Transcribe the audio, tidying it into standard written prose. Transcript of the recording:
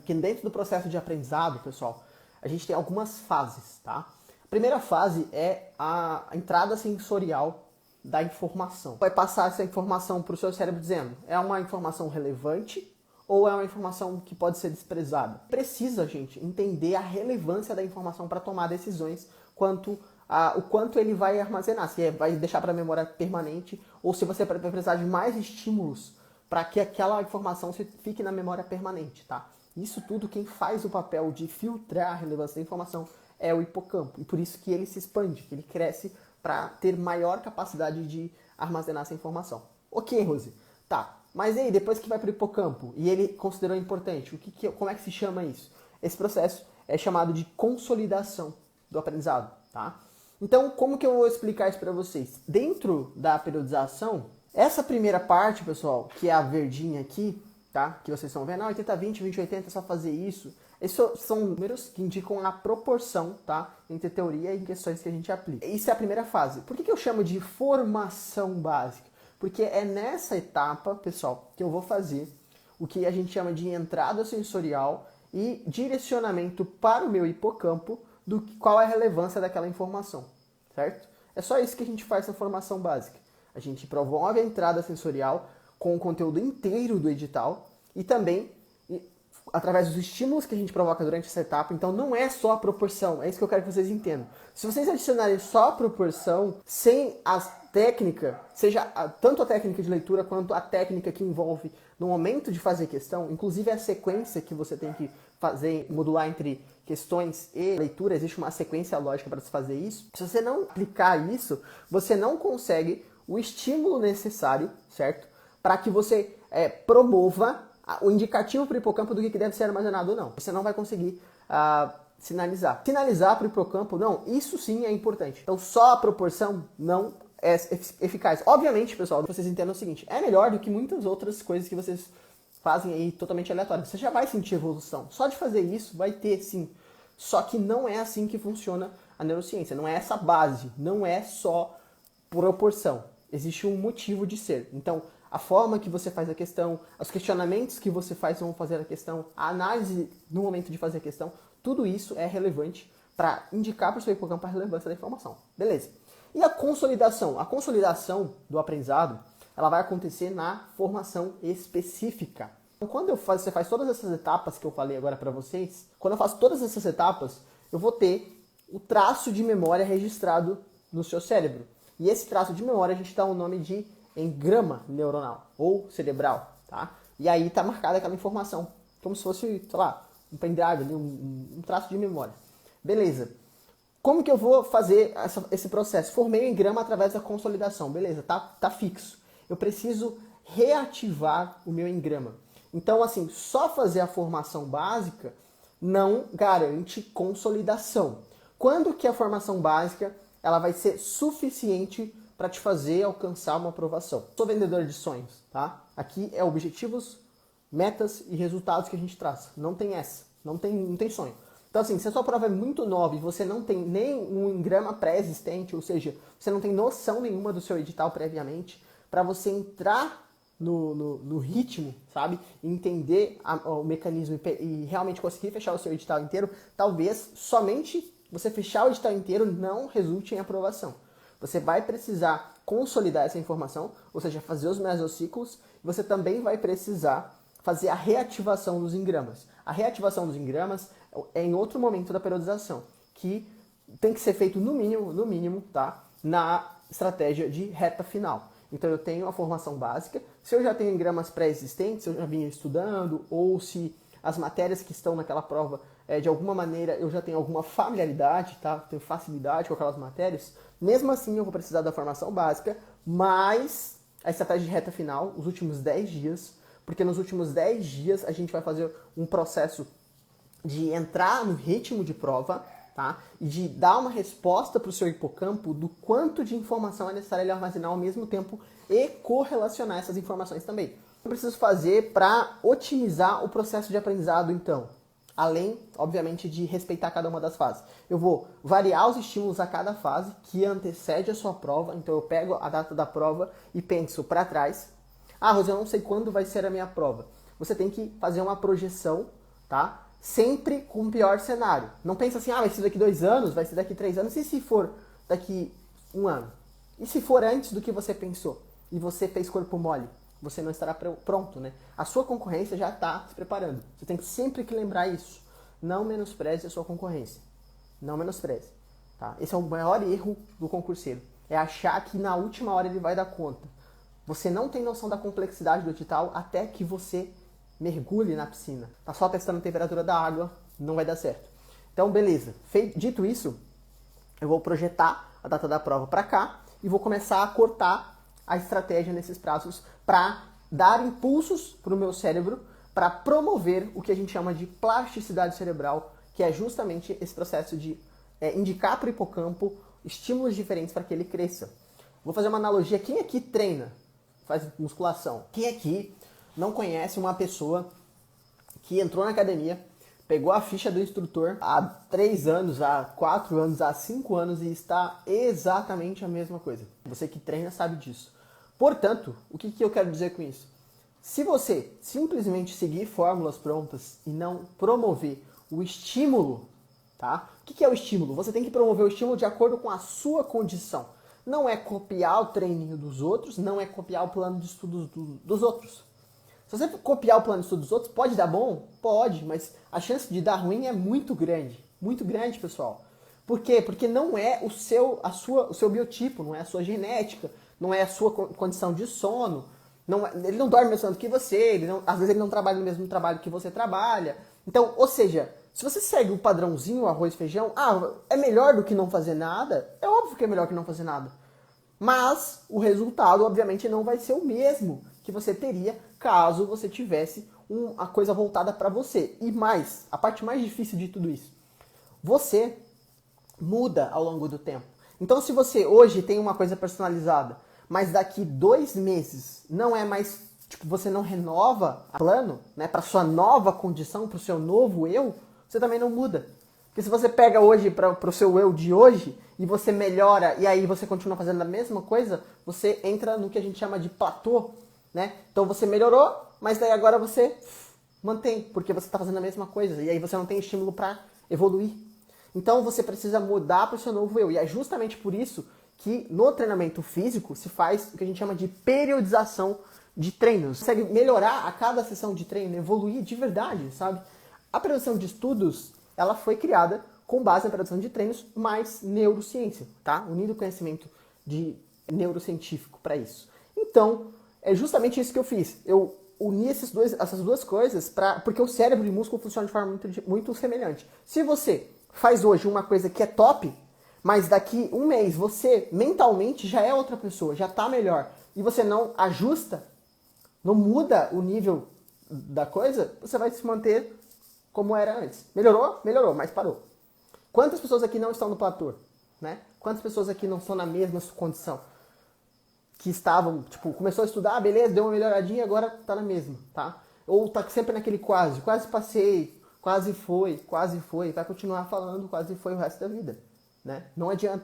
que dentro do processo de aprendizado, pessoal, a gente tem algumas fases, tá? A primeira fase é a entrada sensorial da informação. Vai passar essa informação para o seu cérebro dizendo, é uma informação relevante ou é uma informação que pode ser desprezada? Precisa, gente, entender a relevância da informação para tomar decisões quanto o quanto ele vai armazenar, se vai deixar para a memória permanente ou se você vai precisar de mais estímulos para que aquela informação fique na memória permanente, tá? Isso tudo, quem faz o papel de filtrar a relevância da informação é o hipocampo. E por isso que ele se expande, que ele cresce para ter maior capacidade de armazenar essa informação. Ok, Rose. Tá, mas aí, depois que vai para o hipocampo e ele considerou importante, como é que se chama isso? Esse processo é chamado de consolidação do aprendizado, tá? Então, como que eu vou explicar isso para vocês? Dentro da periodização, essa primeira parte, pessoal, que é a verdinha aqui, tá? Que vocês estão vendo, 80-20, 20-80, é só fazer isso. Esses são números que indicam a proporção, tá? Entre teoria e questões que a gente aplica. Isso é a primeira fase. Por que eu chamo de formação básica? Porque é nessa etapa, pessoal, que eu vou fazer o que a gente chama de entrada sensorial e direcionamento para o meu hipocampo do qual é a relevância daquela informação, certo? É só isso que a gente faz na formação básica. A gente promove a entrada sensorial com o conteúdo inteiro do edital e também através dos estímulos que a gente provoca durante essa etapa. Então não é só a proporção, é isso que eu quero que vocês entendam. Se vocês adicionarem só a proporção, sem a técnica, seja tanto a técnica de leitura quanto a técnica que envolve no momento de fazer questão, inclusive a sequência que você tem que fazer, modular entre questões e leitura, existe uma sequência lógica para se fazer isso. Se você não aplicar isso, você não consegue o estímulo necessário, certo? Para que você promova o indicativo para o hipocampo do que deve ser armazenado ou não. Você não vai conseguir sinalizar. Sinalizar para o hipocampo, não, isso sim é importante. Então só a proporção não é eficaz. Obviamente, pessoal, vocês entendam o seguinte, é melhor do que muitas outras coisas que vocês fazem aí totalmente aleatórias. Você já vai sentir evolução. Só de fazer isso vai ter sim. Só que não é assim que funciona a neurociência. Não é essa base. Não é só proporção. Existe um motivo de ser. Então, a forma que você faz a questão, os questionamentos que você faz vão fazer a questão, a análise no momento de fazer a questão, tudo isso é relevante para indicar para o seu hipocampo a relevância da informação. Beleza. E a consolidação? A consolidação do aprendizado, ela vai acontecer na formação específica. Então, quando você faz todas essas etapas que eu falei agora para vocês, quando eu faço todas essas etapas, eu vou ter o traço de memória registrado no seu cérebro. E esse traço de memória a gente dá o nome de engrama neuronal ou cerebral, tá? E aí tá marcada aquela informação, como se fosse, sei lá, um pendrive, um traço de memória. Beleza. Como que eu vou fazer esse processo? Formei o engrama através da consolidação, beleza, tá fixo. Eu preciso reativar o meu engrama. Então, assim, só fazer a formação básica não garante consolidação. Quando que a formação básica ela vai ser suficiente para te fazer alcançar uma aprovação? Sou vendedor de sonhos, tá? Aqui é objetivos, metas e resultados que a gente traça. Não tem essa, não tem sonho. Então assim, se a sua prova é muito nova e você não tem nem um engrama pré-existente, ou seja, você não tem noção nenhuma do seu edital previamente, para você entrar no ritmo, sabe? Entender o mecanismo e realmente conseguir fechar o seu edital inteiro, talvez somente você fechar o edital inteiro não resulte em aprovação. Você vai precisar consolidar essa informação, ou seja, fazer os mesociclos, e você também vai precisar fazer a reativação dos engramas. A reativação dos engramas é em outro momento da periodização, que tem que ser feito no mínimo, tá? Na estratégia de reta final. Então eu tenho a formação básica, se eu já tenho engramas pré-existentes, se eu já vinha estudando, ou se as matérias que estão naquela prova, de alguma maneira eu já tenho alguma familiaridade, tá? Tenho facilidade com aquelas matérias, mesmo assim eu vou precisar da formação básica, mais a estratégia de reta final, os últimos 10 dias, porque nos últimos 10 dias a gente vai fazer um processo de entrar no ritmo de prova, tá? E de dar uma resposta para o seu hipocampo do quanto de informação é necessário ele armazenar ao mesmo tempo e correlacionar essas informações também. Eu preciso fazer para otimizar o processo de aprendizado, então? Além, obviamente, de respeitar cada uma das fases. Eu vou variar os estímulos a cada fase que antecede a sua prova. Então eu pego a data da prova e penso para trás. Ah, Rose, eu não sei quando vai ser a minha prova. Você tem que fazer uma projeção tá? Sempre com o pior cenário. Não pensa assim, vai ser daqui 2 anos, vai ser daqui 3 anos, e se for daqui 1 ano? E se for antes do que você pensou? E você fez corpo mole? Você não estará pronto, né? A sua concorrência já está se preparando. Você tem sempre que lembrar isso. Não menospreze a sua concorrência. Não menospreze. Tá? Esse é o maior erro do concurseiro. É achar que na última hora ele vai dar conta. Você não tem noção da complexidade do edital até que você mergulhe na piscina. Tá só testando a temperatura da água, não vai dar certo. Então, beleza. Dito isso, eu vou projetar a data da prova para cá e vou começar a cortar a estratégia nesses prazos para dar impulsos para o meu cérebro para promover o que a gente chama de plasticidade cerebral, que é justamente esse processo de indicar para o hipocampo estímulos diferentes para que ele cresça. Vou fazer uma analogia. Quem aqui treina? Faz musculação? Quem aqui não conhece uma pessoa que entrou na academia, pegou a ficha do instrutor há 3 anos, há 4 anos, há 5 anos e está exatamente a mesma coisa? Você que treina sabe disso. Portanto, o que eu quero dizer com isso? Se você simplesmente seguir fórmulas prontas e não promover o estímulo, tá? O que é o estímulo? Você tem que promover o estímulo de acordo com a sua condição. Não é copiar o treininho dos outros, não é copiar o plano de estudos dos outros. Se você copiar o plano de estudos dos outros, pode dar bom? Pode, mas a chance de dar ruim é muito grande. Muito grande, pessoal. Por quê? Porque não é o seu biotipo, não é a sua genética, não é a sua condição de sono. Ele não dorme no mesmo tanto que você, às vezes ele não trabalha no mesmo trabalho que você trabalha. Então, ou seja, se você segue o padrãozinho, arroz e feijão, é melhor do que não fazer nada? É óbvio que é melhor que não fazer nada. Mas o resultado, obviamente, não vai ser o mesmo que você teria caso você tivesse uma coisa voltada para você. E mais, a parte mais difícil de tudo isso, você muda ao longo do tempo. Então, se você hoje tem uma coisa personalizada, mas daqui 2 meses não é mais, você não renova o plano, né, para sua nova condição, para o seu novo eu, você também não muda. Porque se você pega hoje para o seu eu de hoje e você melhora e aí você continua fazendo a mesma coisa, você entra no que a gente chama de platô, né? Então você melhorou, mas daí agora você mantém, porque você está fazendo a mesma coisa e aí você não tem estímulo para evoluir. Então você precisa mudar para o seu novo eu. E é justamente por isso que no treinamento físico se faz o que a gente chama de periodização de treinos. Você consegue melhorar a cada sessão de treino, evoluir de verdade, sabe? A periodização de estudos, ela foi criada com base na periodização de treinos mais neurociência, tá? Unindo o conhecimento de neurocientífico para isso. Então, é justamente isso que eu fiz. Eu uni essas duas coisas porque o cérebro e o músculo funcionam de forma muito semelhante. Se você faz hoje uma coisa que é top, mas daqui 1 mês você mentalmente já é outra pessoa, já está melhor, e você não ajusta, não muda o nível da coisa, você vai se manter como era antes. Melhorou? Melhorou, mas parou. Quantas pessoas aqui não estão no platô? Né? Quantas pessoas aqui não estão na mesma condição? Que estavam, começou a estudar, beleza, deu uma melhoradinha, agora tá na mesma, tá? Ou tá sempre naquele quase passei, quase foi, vai continuar falando quase foi o resto da vida, né? Não adianta.